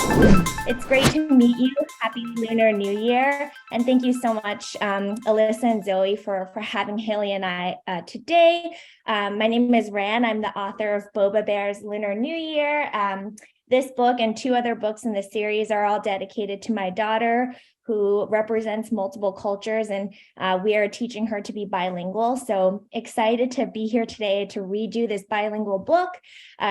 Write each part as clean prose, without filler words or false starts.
It's great to meet you. Happy Lunar New Year. And thank you so much, Alyssa and Zoe, for having Haley and I today. My name is Ran. I'm the author of Boba Bear's Lunar New Year. This book and two other books in the series are all dedicated to my daughter, who represents multiple cultures, and we are teaching her to be bilingual. So excited to be here today to redo this bilingual book,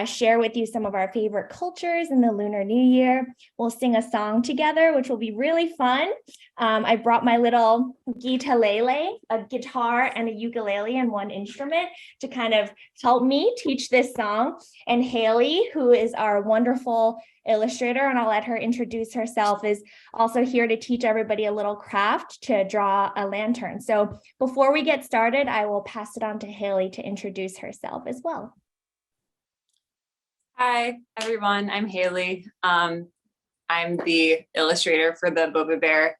share with you some of our favorite cultures in the Lunar New Year. We'll sing a song together, which will be really fun. I brought my little guitarlele, a guitar and a ukulele and one instrument to kind of help me teach this song. And Haley, who is our wonderful illustrator, and I'll let her introduce herself, is also here to teach everybody a little craft to draw a lantern. So before we get started, I will pass it on to Haley to introduce herself as well. Hi, everyone. I'm Haley. I'm the illustrator for the Boba Bear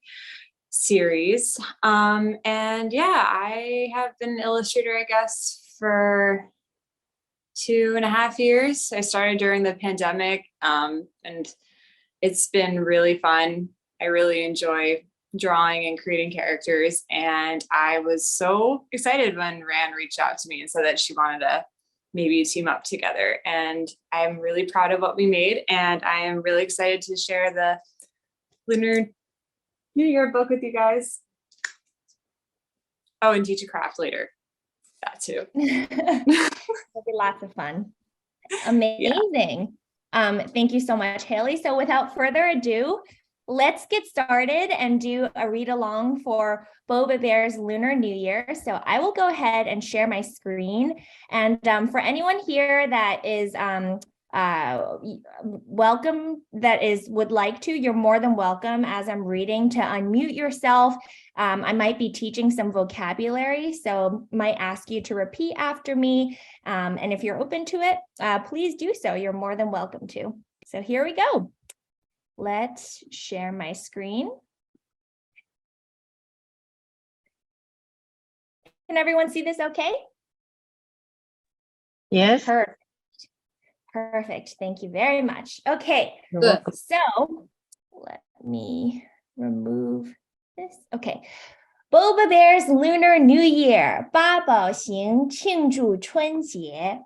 series. And yeah, I have been an illustrator, I guess, for 2.5 years. I started during the pandemic, and it's been really fun. I really enjoy drawing and creating characters. And I was so excited when Ran reached out to me and said that she wanted to maybe team up together. And I'm really proud of what we made. And I am really excited to share the Lunar New Year book with you guys. Oh, and teach a craft later. That too. It'll be lots of fun. Amazing. Yeah. Thank you so much, Haley. So without further ado, let's get started and do a read along for Boba Bear's Lunar New Year. So I will go ahead and share my screen. And for anyone here that is welcome, would like to, you're more than welcome as I'm reading to unmute yourself. I might be teaching some vocabulary, so might ask you to repeat after me. And if you're open to it, please do so. You're more than welcome to. So here we go. Let's share my screen. Can everyone see this okay? Yes. Perfect. Thank you very much. Okay, so let me remove this. Okay. Boba Bear's Lunar New Year. 八宝熊庆祝春节.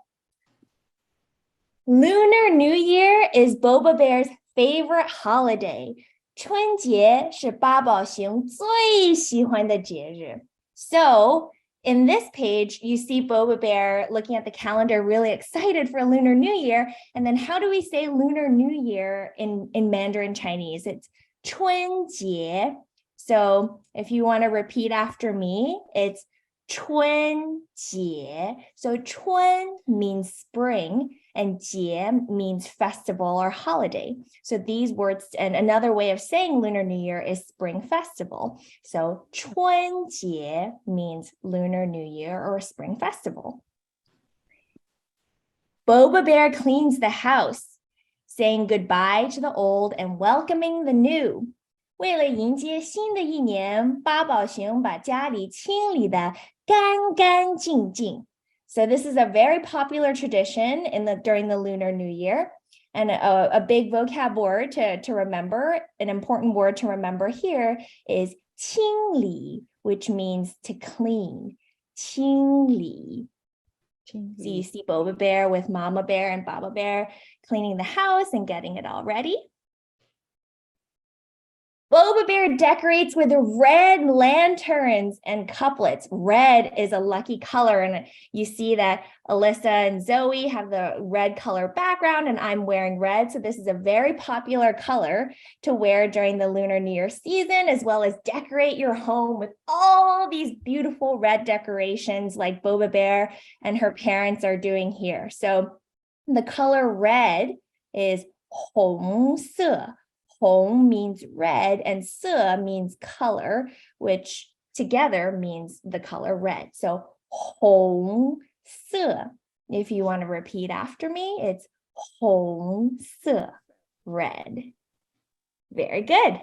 Lunar New Year is Boba Bear's favorite holiday. 春节是八宝熊最喜欢的节日. So in this page, you see Boba Bear looking at the calendar, really excited for Lunar New Year. And then how do we say Lunar New Year in Mandarin Chinese? It's 春节. So if you want to repeat after me, it's 春节. So 春 means spring and 节 means festival or holiday. So these words, and another way of saying Lunar New Year is spring festival. So 春节 means Lunar New Year or spring festival. Boba Bear cleans the house, saying goodbye to the old and welcoming the new. 为了迎接新的一年，八宝熊把家里清理得干干净净. So this is a very popular tradition during the Lunar New Year, and a big vocab word to remember. An important word to remember here is 清理, which means to clean. 清理. So you see Boba Bear with Mama Bear and Baba Bear cleaning the house and getting it all ready. Boba Bear decorates with red lanterns and couplets. Red is a lucky color, and you see that Alyssa and Zoe have the red color background, and I'm wearing red. So this is a very popular color to wear during the Lunar New Year season, as well as decorate your home with all these beautiful red decorations like Boba Bear and her parents are doing here. So the color red is 红色. Hong means red and se means color, which together means the color red. So hong se. If you want to repeat after me, it's hong se, red. Very good.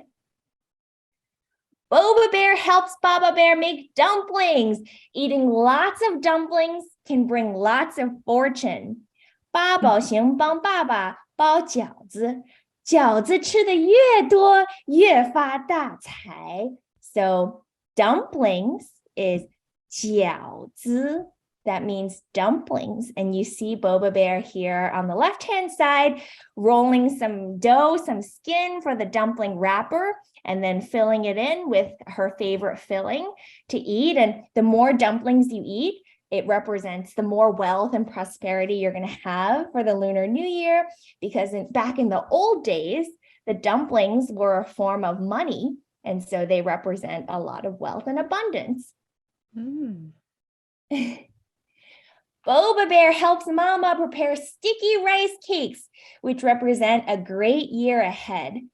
Boba Bear helps Baba Bear make dumplings. Eating lots of dumplings can bring lots of fortune. 八宝熊帮爸爸包饺子.饺子吃的越多，越发大财. So dumplings is 饺子. That means dumplings. And you see Boba Bear here on the left-hand side, rolling some dough, some skin for the dumpling wrapper, and then filling it in with her favorite filling to eat. And the more dumplings you eat, it represents the more wealth and prosperity you're going to have for the Lunar New Year, because back in the old days, the dumplings were a form of money. And so they represent a lot of wealth and abundance. Boba Bear helps Mama prepare sticky rice cakes, which represent a great year ahead.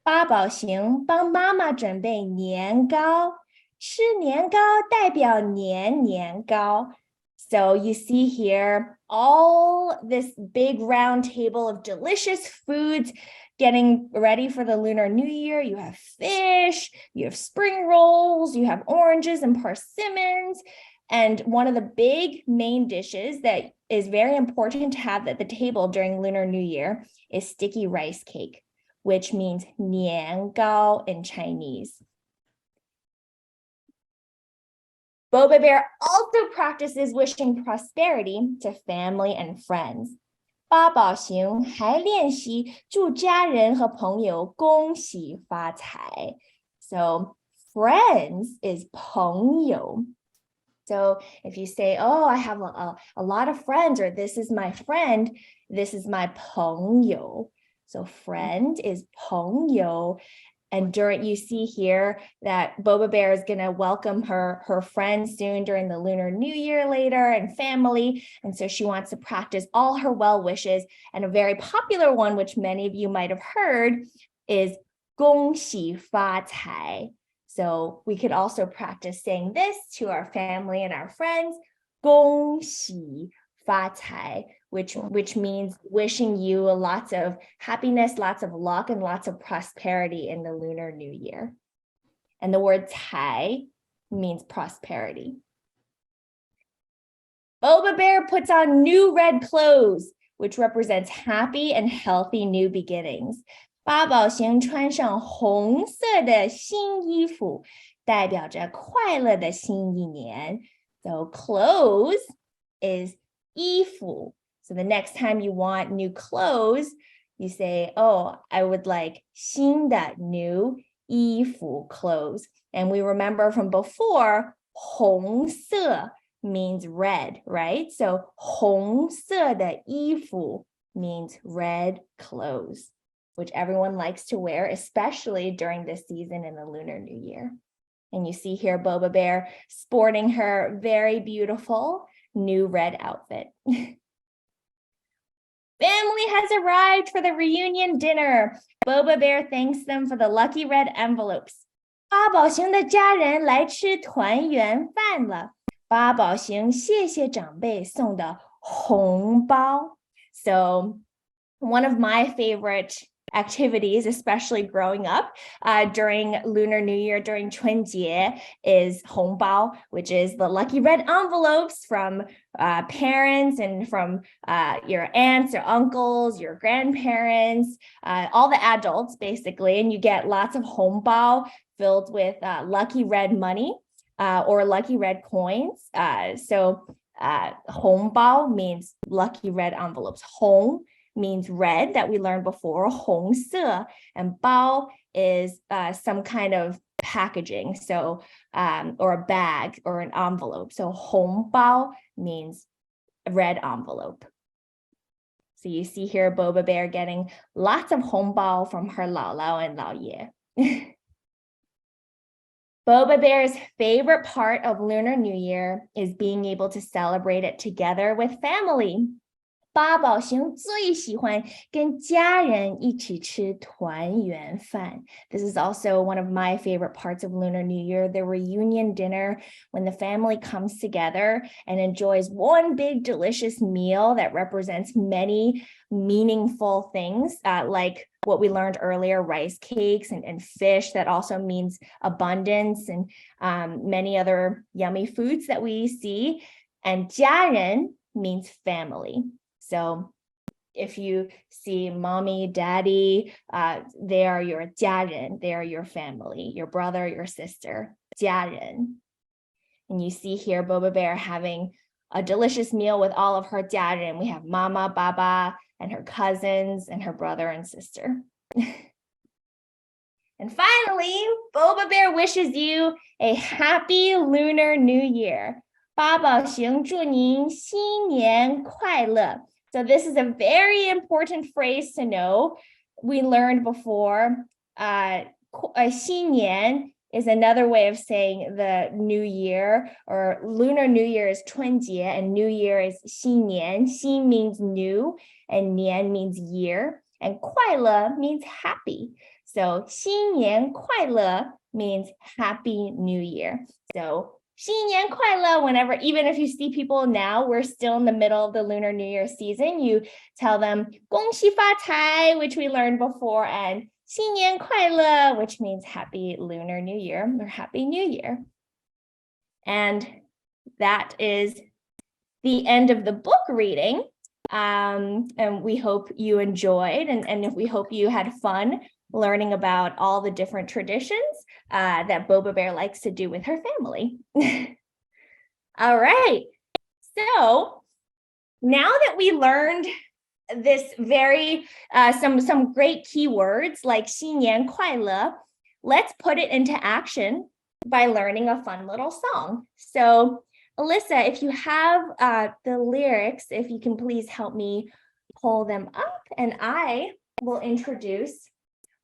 八宝熊帮妈妈准备年糕，吃年糕代表年年糕. So you see here all this big round table of delicious foods getting ready for the Lunar New Year. You have fish, you have spring rolls, you have oranges and persimmons. And one of the big main dishes that is very important to have at the table during Lunar New Year is sticky rice cake, which means 年糕 in Chinese. Boba Bear also practices wishing prosperity to family and friends. 八宝熊还练习祝家人和朋友恭喜发财. So friends is 朋友. So if you say, oh, I have a lot of friends, or this is my friend, this is my 朋友. So friend is 朋友. And you see here that Boba Bear is going to welcome her friends soon during the Lunar New Year later, and family. And so she wants to practice all her well wishes. And a very popular one, which many of you might have heard, is 恭喜发财. So we could also practice saying this to our family and our friends, 恭喜发财, which means wishing you lots of happiness, lots of luck, and lots of prosperity in the Lunar New Year. And the word 财 means prosperity. Boba Bear puts on new red clothes, which represents happy and healthy new beginnings. 八宝熊穿上红色的新衣服，代表着快乐的新一年. So clothes is 衣服. So the next time you want new clothes, you say, oh, I would like 新的 new 衣服 clothes. And we remember from before, 红色 means red, right? So 红色的衣服 means red clothes, which everyone likes to wear, especially during this season in the Lunar New Year. And you see here Boba Bear sporting her very beautiful new red outfit. Family has arrived for the reunion dinner. Boba Bear thanks them for the lucky red envelopes. 八宝熊的家人来吃团圆饭了。八宝熊谢谢长辈送的红包. So one of my favorite activities, especially growing up during Lunar New Year, during 春节, is 红包, which is the lucky red envelopes from parents and from your aunts or uncles, your grandparents, all the adults basically, and you get lots of 红包filled with lucky red money or lucky red coins. So 红包means lucky red envelopes. 红 means red that we learned before, 红色, and 包 is some kind of packaging, so or a bag or an envelope. So 红包 means red envelope. So you see here Boba Bear getting lots of 红包from her 姥姥 and 姥爷. Boba Bear's favorite part of Lunar New Year is being able to celebrate it together with family. 八宝熊最喜欢跟家人一起吃团圆饭. This is also one of my favorite parts of Lunar New Year, the reunion dinner, when the family comes together and enjoys one big delicious meal that represents many meaningful things, like what we learned earlier, rice cakes and fish. That also means abundance, and many other yummy foods that we see. And 家人 means family. So if you see mommy, daddy, they are your 家人, they are your family, your brother, your sister, 家人. And you see here Boba Bear having a delicious meal with all of her 家人. We have Mama, Baba, and her cousins, and her brother and sister. And finally, Boba Bear wishes you a happy Lunar New Year. 八宝熊祝您新年快乐. So this is a very important phrase to know. We learned before, 新年 is another way of saying the new year, or Lunar New Year is 春节, and New Year is 新年. 新 means new, and 年 means year, and 快乐 means happy. So 新年快乐 means happy new year. So 新年快乐, whenever, even if you see people now, we're still in the middle of the Lunar New Year season, you tell them 恭喜发财, which we learned before, and 新年快乐, which means happy Lunar New Year or happy New Year. And that is the end of the book reading. And we hope you enjoyed, and we hope you had fun learning about all the different traditions that Boba Bear likes to do with her family. All right, so now that we learned this very, some great keywords like 新年快乐, let's put it into action by learning a fun little song. So Alyssa, if you have the lyrics, if you can please help me pull them up, and I will introduce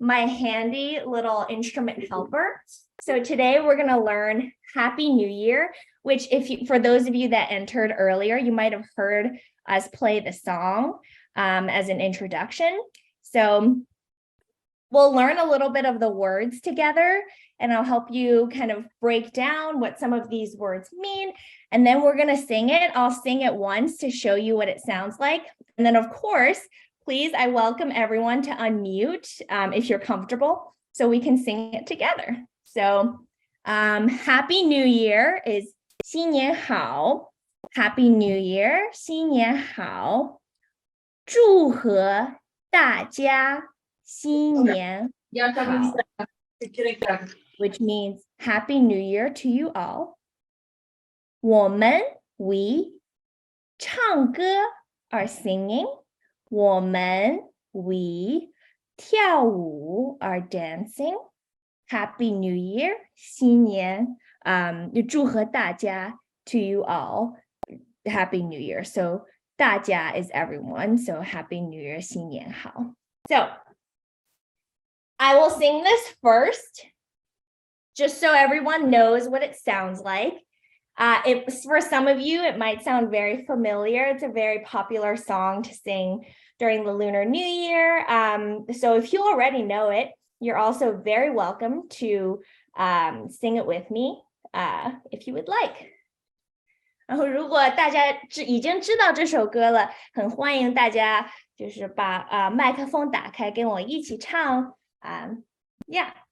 my handy little instrument helper. So today we're going to learn Happy New Year, which for those of you that entered earlier, you might have heard us play the song as an introduction. So we'll learn a little bit of the words together, and I'll help you kind of break down what some of these words mean. And then we're going to sing it. I'll sing it once to show you what it sounds like. And then, of course, please, I welcome everyone to unmute if you're comfortable so we can sing it together. So Happy New Year is 新年好. Happy New Year, 新年好. 祝贺大家新年好, which means Happy New Year to you all. 我们 we 唱歌 are singing. 我们 we 跳舞 are dancing. Happy New Year 新年祝贺大家 to you all. Happy New Year. So 大家 is everyone. So Happy New Year 新年好. So I will sing this first, just so everyone knows what it sounds like. For some of you, it might sound very familiar. It's a very popular song to sing during the Lunar New Year. So if you already know it, you're also very welcome to sing it with me if you would like. 然后如果大家已经知道这首歌了，很欢迎大家就是把麦克风打开跟我一起唱。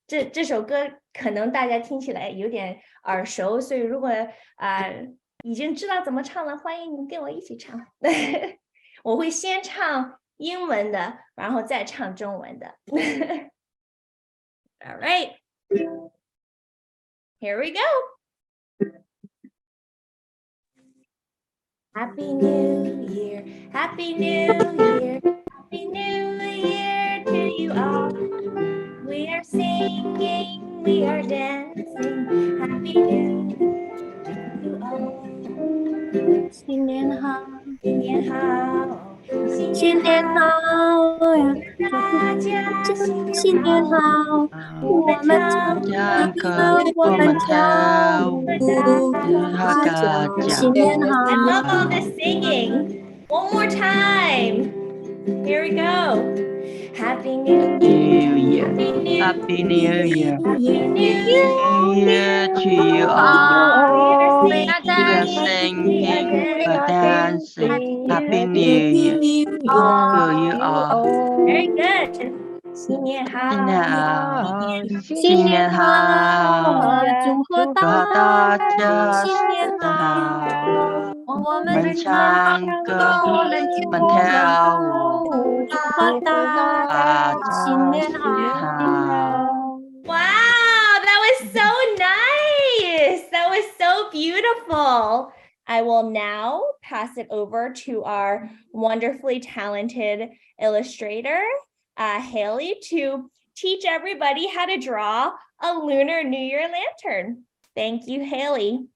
这首歌可能大家听起来有点耳熟，所以如果已经知道怎么唱了，欢迎你跟我一起唱。我会先唱英文的，然后再唱中文的。All right, here we go. Happy New Year, Happy New Year, Happy New Year to you all. We are singing, we are dancing. Happy New Year to you all. 新年好，新年好，新年好呀！大家新年好，我们唱歌，我们跳舞，新年好。I love all this singing. One more time. Here we go. Happy New Year. Happy New Year. Happy New Year to you all. We are singing, we are dancing. Happy New Year to you all. Very good. 新年好，新年好，祝贺大家新年好。我我们们唱歌，我们跳舞，祝大家新年好。 Wow, that was so nice. That was so beautiful. I will now pass it over to our wonderfully talented illustrator, Haley, to teach everybody how to draw a Lunar New Year lantern. Thank you, Haley.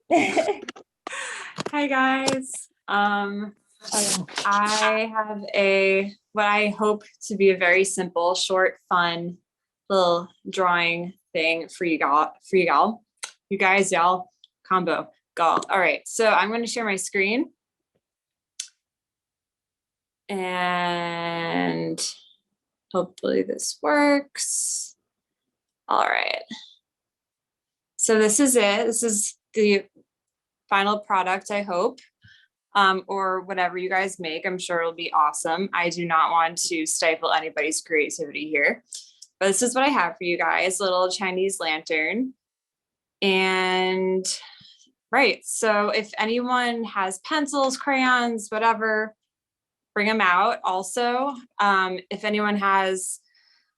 Hi guys. I have what I hope to be a very simple, short, fun little drawing thing for you guys, y'all, combo, gall. All right, so I'm going to share my screen. And hopefully this works. All right. So this is it. This is the final product, I hope. Or whatever you guys make. I'm sure it'll be awesome. I do not want to stifle anybody's creativity here. But this is what I have for you guys, little Chinese lantern. And right, so if anyone has pencils, crayons, whatever, bring them out. Also, if anyone has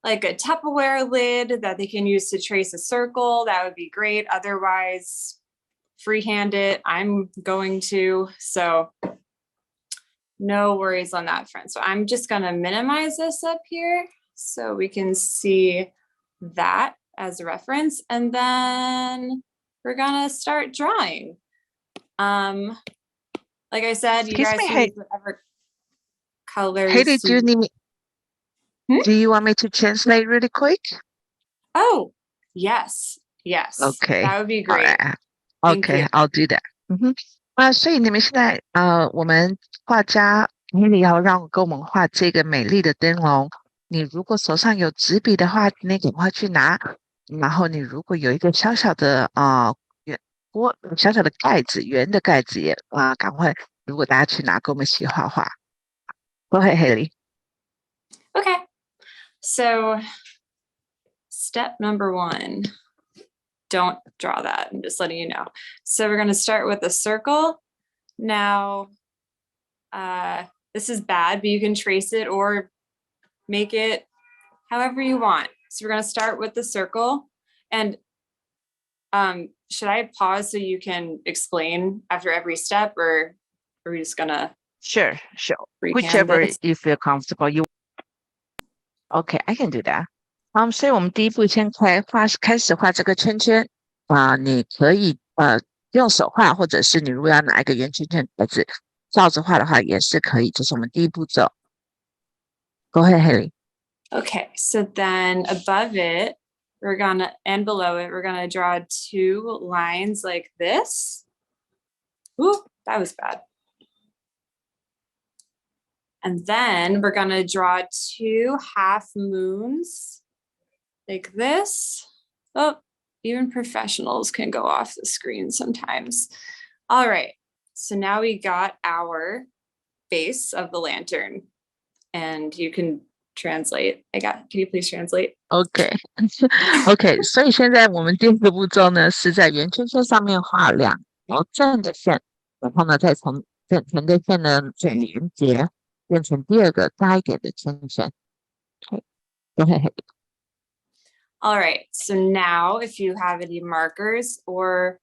like a Tupperware lid that they can use to trace a circle, that would be great. Otherwise, freehand it. I'm going to, so no worries on that front. So I'm just going to minimize this up here so we can see that as a reference, and then we're gonna start drawing. Like I said, you guys can use whatever colors. Haley, do you want me to translate really quick? Oh, yes. Okay. That would be great. Okay, I'll do that. 所以你们现在我们画家 Haley 要跟我们画这个美丽的灯笼。你如果手上有纸笔的话，你赶快去拿。然后你如果有一个小小的小小的盖子，圆的盖子也赶快，如果大家去拿，跟我们一起画画。Go ahead, Haley. Okay. So step number 1. Don't draw that. I'm just letting you know. So we're going to start with a circle. Now, this is bad, but you can trace it or make it however you want. So we're going to start with the circle. And should I pause so you can explain after every step, or are we just going to? Sure. Whichever you feel comfortable. Okay, I can do that. 所以我们第一步先开始画这个圈圈你可以用手画，或者是你如果要拿一个圆圈圈格子照着画的话也是可以，这是我们第一步骤。Go ahead, Haley. Okay, so then above it, and below it, we're gonna draw 2 lines like this. Ooh, that was bad. And then we're gonna draw 2 half moons like this. Oh, even professionals can go off the screen sometimes. All right, so now we got our base of the lantern, and you can translate. Can you please translate? Okay. 所以现在我们第二个步骤呢，是在圆圈圈上面画2条正的线，然后呢，再从横的线呢再连接，变成第二个大一点的圈圈。Okay. Go ahead. All right, so now if you have any markers or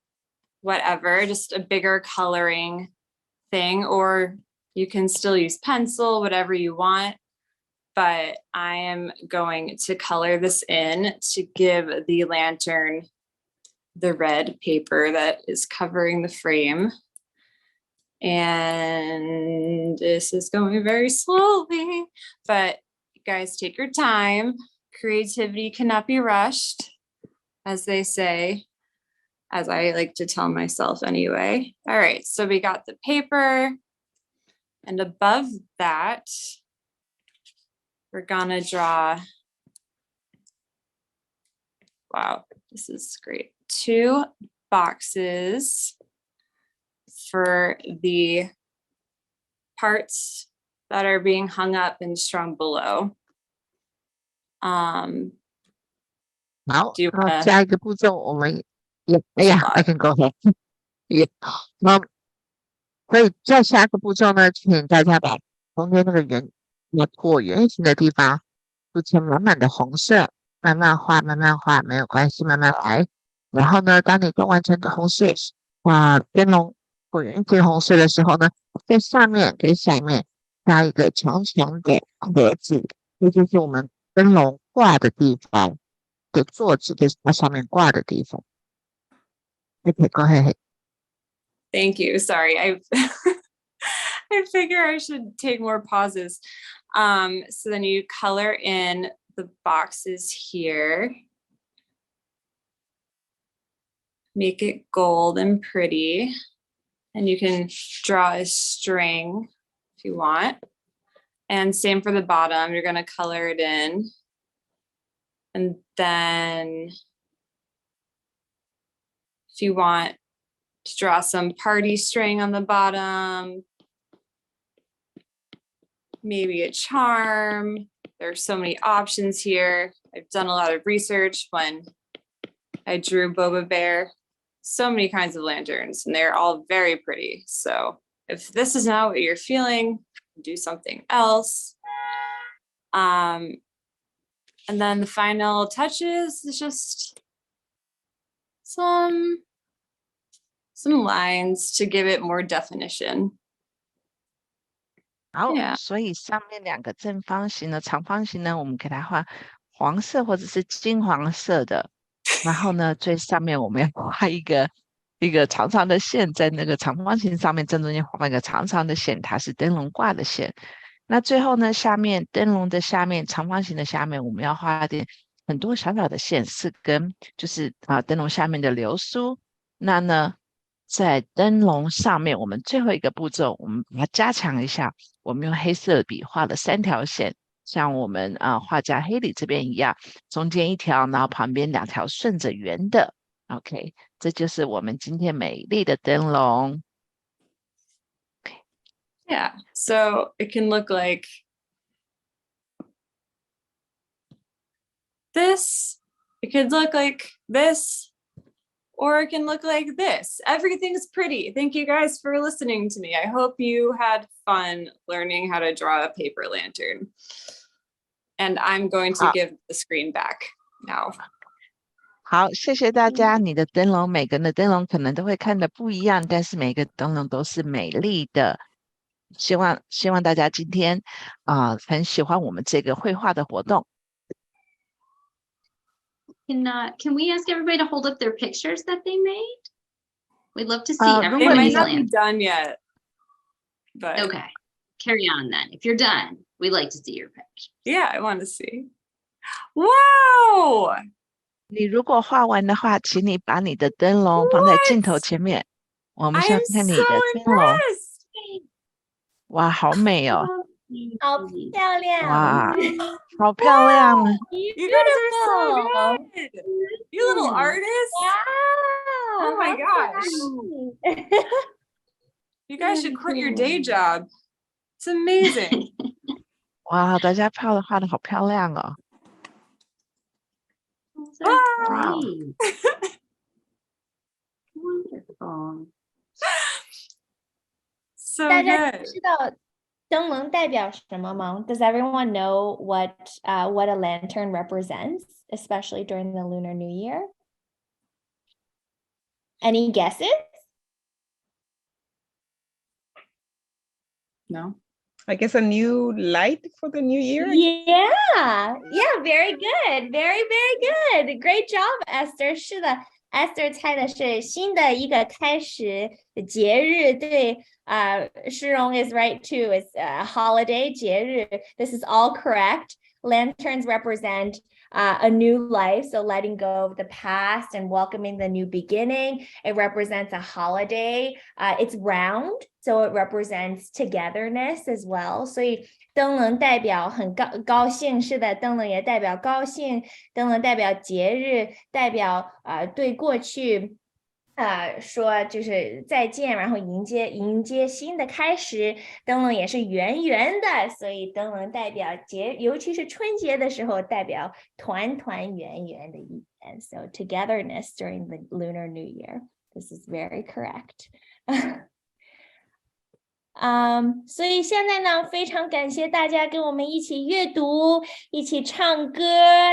whatever, just a bigger coloring thing, or you can still use pencil, whatever you want. But I am going to color this in to give the lantern the red paper that is covering the frame. And this is going very slowly, but you guys take your time. Creativity cannot be rushed, as they say, as I like to tell myself anyway. All right, so we got the paper, and above that, we're gonna draw, wow, this is great, 2 boxes for the parts that are being hung up and strung below. 好，下一个步骤我们I can go ahead. Yeah. 所以在下一个步骤呢，请大家把中间那个椭圆形的地方涂成满满的红色，慢慢画，慢慢画，没有关系，慢慢来。然后呢，当你都完成红色灯笼椭圆形红色的时候呢，在上面跟下面加一个长长的盒子，这就是我们灯笼挂的地方的座子，就是它上面挂的地方。Okay, go ahead. Thank you. Sorry, I figure I should take more pauses. So then you color in the boxes here. Make it gold and pretty. And you can draw a string if you want. And same for the bottom, you're gonna color it in. And then if you want to draw some party string on the bottom, maybe a charm. There's so many options here. I've done a lot of research when I drew Boba Bear. So many kinds of lanterns, and they're all very pretty. So if this is not what you're feeling, do something else. And then the final touches is just some lines to give it more definition. 好， Yeah. 所以上面两个正方形的长方形呢，我们给它画黄色或者是金黄色的。然后呢，最上面我们要画一个长长的线，在那个长方形上面正中间画一个长长的线，它是灯笼挂的线。那最后呢，下面灯笼的下面长方形的下面，我们要画很多小小的线，4根，就是灯笼下面的流苏。那呢，在灯笼上面，我们最后一个步骤，我们把它加强一下，我们用黑色笔画了3条线。像我们画家黑里这边一样，中间1条，然后旁边2条顺着圆的。OK， 这就是我们今天美丽的灯笼。Yeah, so it can look like this, it could look like this, or it can look like this. Everything's pretty. Thank you guys for listening to me. I hope you had fun learning how to draw a paper lantern. And I'm going to give the screen back now. 好，谢谢大家。你的灯笼，每个人的灯笼可能都会看得不一样，但是每个灯笼都是美丽的。希望大家今天很喜欢我们这个绘画的活动。Can we ask everybody to hold up their pictures that they made? We'd love to see They everyone. might not be done yet. But Okay, carry on then. If you're done, we'd like to see your picture. Yeah, I want to see. Wow! 你如果画完的话，请你把你的灯笼放在镜头前面。我们 I 想 am 看你 so 的灯笼。 impressed. 哇，好美哦！好漂亮！哇，好漂亮！ You guys are so Beautiful. good. You little artists. Wow! Oh my how gosh. nice. You guys should quit your day job. It's amazing. 哇，大家画的好漂亮哦！ So Wow. great. Wonderful. So 大家 good. 知道灯笼代表什么吗？ Does everyone know what a lantern represents, especially during the Lunar New Year? Any guesses? No. I guess a new light for the new year. Yeah, very good. Very, very good. Great job, Esther. 是的 Esther 猜的是新的一个开始的节日，对，诗荣 is right too. It's a holiday 节日. This is all correct. Lanterns represent a new life, so letting go of the past and welcoming the new beginning. It represents a holiday. It's round, so it represents togetherness as well. 所以灯笼代表很高兴，是的，灯笼也代表高兴，灯笼代表节日，代表对过去说就是再见，然后迎接新的开始。灯笼也是圆圆的，所以灯笼代表节，尤其是春节的时候，代表团团圆圆的意思。So togetherness during the Lunar New Year. This is very correct. 所以现在呢，非常感谢大家跟我们一起阅读，一起唱歌，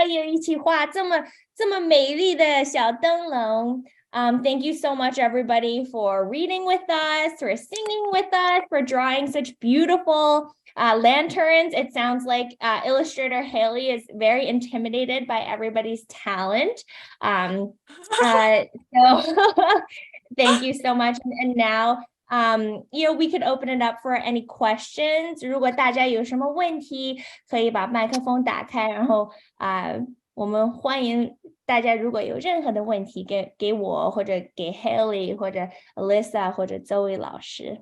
又一起画这么美丽的小灯笼。Thank you so much, everybody, for reading with us, for singing with us, for drawing such beautiful lanterns. It sounds like illustrator Haley is very intimidated by everybody's talent. So thank you so much. And now, we could open it up for any questions. 如果大家有什么问题，可以把麦克风打开，然后我们欢迎大家，如果有任何的问题给我，或者给 Haley 或者 Alyssa 或者 Zoe 老师。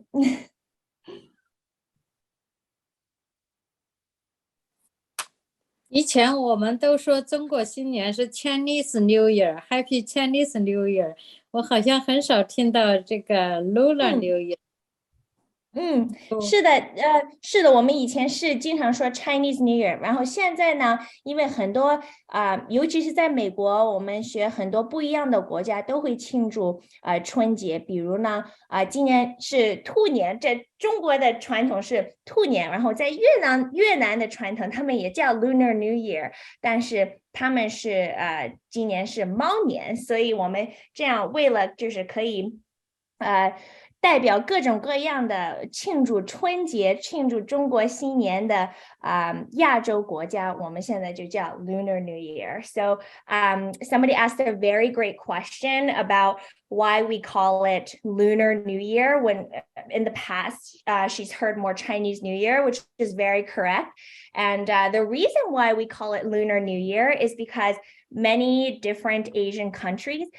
以前我们都说中国新年是 Chinese New Year, Happy Chinese New Year. 我好像很少听到这个 Lunar New Year. 是的，我们以前是经常说 Chinese New Year， 然后现在呢，因为很多尤其是在美国，我们学很多不一样的国家都会庆祝春节，比如呢今年是兔年，这中国的传统是兔年，然后在越南的传统他们也叫 Lunar New Year， 但是他们是今年是猫年，所以我们这样为了就是可以代表各种各样的庆祝春节、庆祝中国新年的亚洲国家，我们现在就叫 Lunar New Year. So somebody asked a very great question about why we call it Lunar New Year when in the past she's heard more Chinese New Year, which is very correct. And the reason why we call it Lunar New Year is because many different Asian countries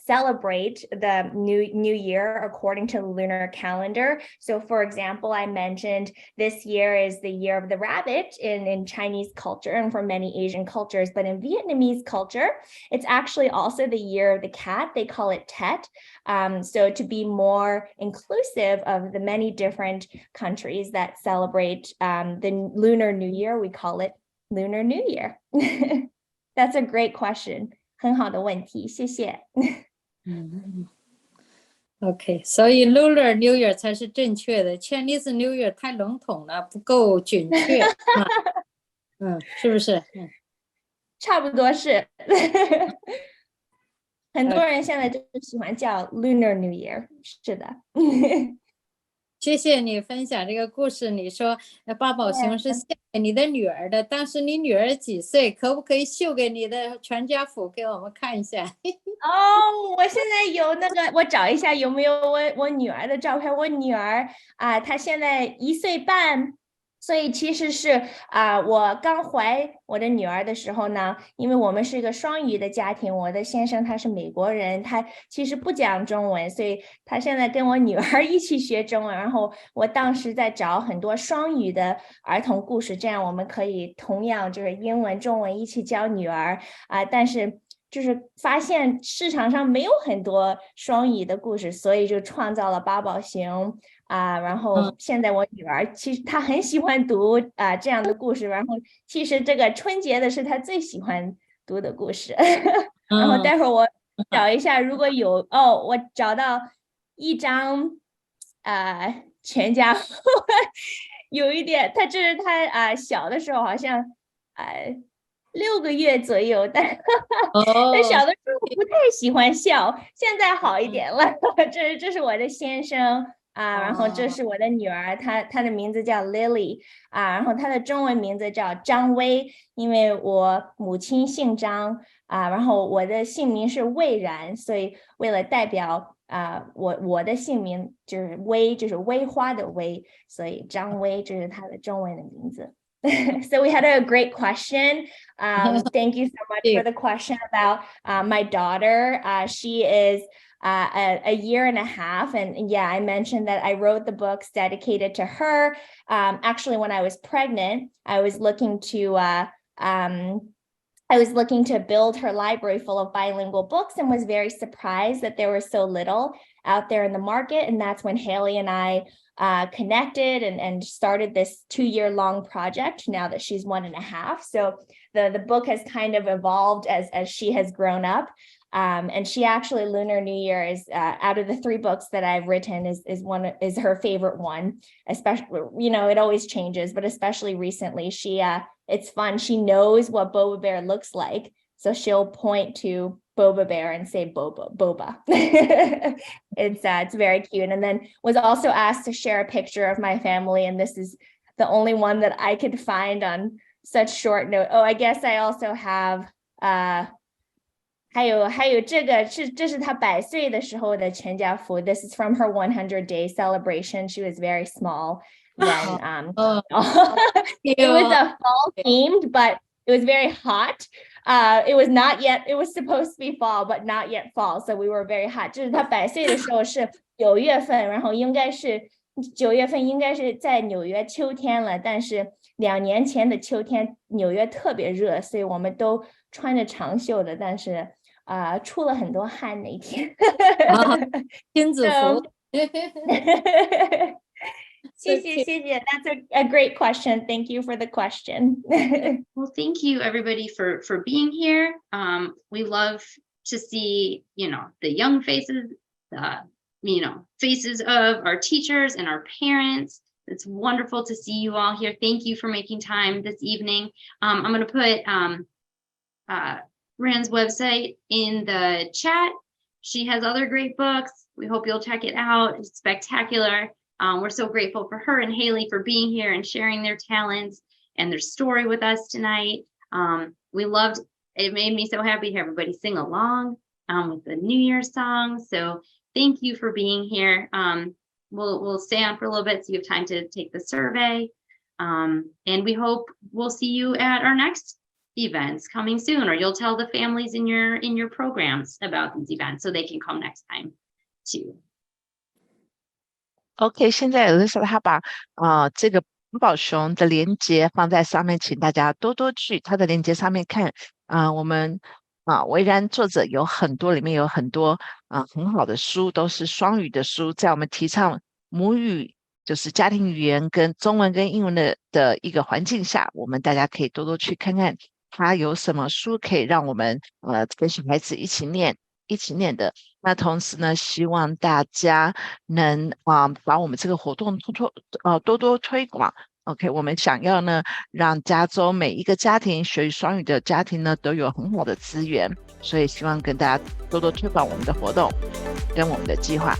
celebrate the new year according to the lunar calendar. So for example, I mentioned this year is the year of the rabbit in Chinese culture and for many Asian cultures, but in Vietnamese culture, it's actually also the year of the cat. They call it Tet. So to be more inclusive of the many different countries that celebrate the Lunar New Year, we call it Lunar New Year. That's a great question. 很好的问题，谢谢。OK， 所以 Lunar New Year 才是正确的 ，Chinese New Year 太笼统了，不够准确。是不是？差不多是。很多人现在就喜欢叫 Lunar New Year， 是的。谢谢你分享这个故事。你说八宝熊是献给你的女儿的，当时你女儿几岁？可不可以秀给你的全家福给我们看一下？我现在有那个，我找一下有没有我女儿的照片。我女儿她现在1岁半。所以其实是我刚怀我的女儿的时候呢，因为我们是一个双语的家庭，我的先生他是美国人，他其实不讲中文，所以他现在跟我女儿一起学中文，然后我当时在找很多双语的儿童故事，这样我们可以同样就是英文中文一起教女儿但是就是发现市场上没有很多双语的故事，所以就创造了八宝熊然后现在我女儿其实她很喜欢读这样的故事，然后其实这个春节的是她最喜欢读的故事。然后待会儿我找一下，如果有我找到一张全家福有一点，这是他小的时候好像6个月左右，但小的时候不太喜欢笑，现在好一点了。这是我的先生然后这是我的女儿，她的名字叫 Lily 然后她的中文名字叫张薇，因为我母亲姓张然后我的姓名是魏然，所以为了代表我的姓名就是薇，就是薇花的薇，所以张薇这是她的中文的名字。So we had a great question. Thank you so much for the question about my daughter. She is a year and a half, and yeah, I mentioned that I wrote the books dedicated to her. Actually, when I was pregnant, I was looking to build her library full of bilingual books and was very surprised that there was so little out there in the market. And that's when Haley and I connected and started this 2-year-long project now that she's 1.5. So the book has kind of evolved as she has grown up. And she actually, Lunar New Year is out of the 3 books that I've written is her favorite one, especially, you know, it always changes, but especially recently, it's fun. She knows what Boba Bear looks like. So she'll point to Boba Bear and say Boba. It's very cute. And then was also asked to share a picture of my family. And this is the only one that I could find on such short note. Oh, I guess I also have, 还有这是她100岁的时候的全家福. This is from her 100-day celebration. She was very small then. It was a fall themed, but it was very hot. It was not yet, it was supposed to be fall, but not yet fall. So we were very hot. 就是她100岁的时候是9月份，然后应该是9月份应该是在纽约秋天了，但是2年前的秋天纽约特别热，所以我们都穿着长袖的，但是出了很多汗那一天。亲子服。谢谢。That's a great question. Thank you for the question. Well, thank you everybody for being here. We love to see, you know, the young faces, you know, faces of our teachers and our parents. It's wonderful to see you all here. Thank you for making time this evening. I'm going to put Rand's website in the chat. She has other great books. We hope you'll check it out. It's spectacular. We're so grateful for her and Haley for being here and sharing their talents and their story with us tonight. We loved, it made me so happy to hear everybody sing along with the New Year's song. So thank you for being here. We'll stay on for a little bit so you have time to take the survey. And we hope we'll see you at our next events coming soon, or you'll tell the families in your programs about these events so they can come next time too. OK， 现在 Elisa 她把这个宝宝熊的连结放在上面，请大家多多去她的连结上面看。我们维然作者有很多，里面有很多很好的书，都是双语的书，在我们提倡母语就是家庭语言跟中文跟英文的一个环境下，我们大家可以多多去看看他有什么书可以让我们跟小孩子一起念的。那同时呢，希望大家能把我们这个活动多多推广。OK， 我们想要呢，让加州每一个家庭学语双语的家庭呢，都有很好的资源，所以希望跟大家多多推广我们的活动跟我们的计划。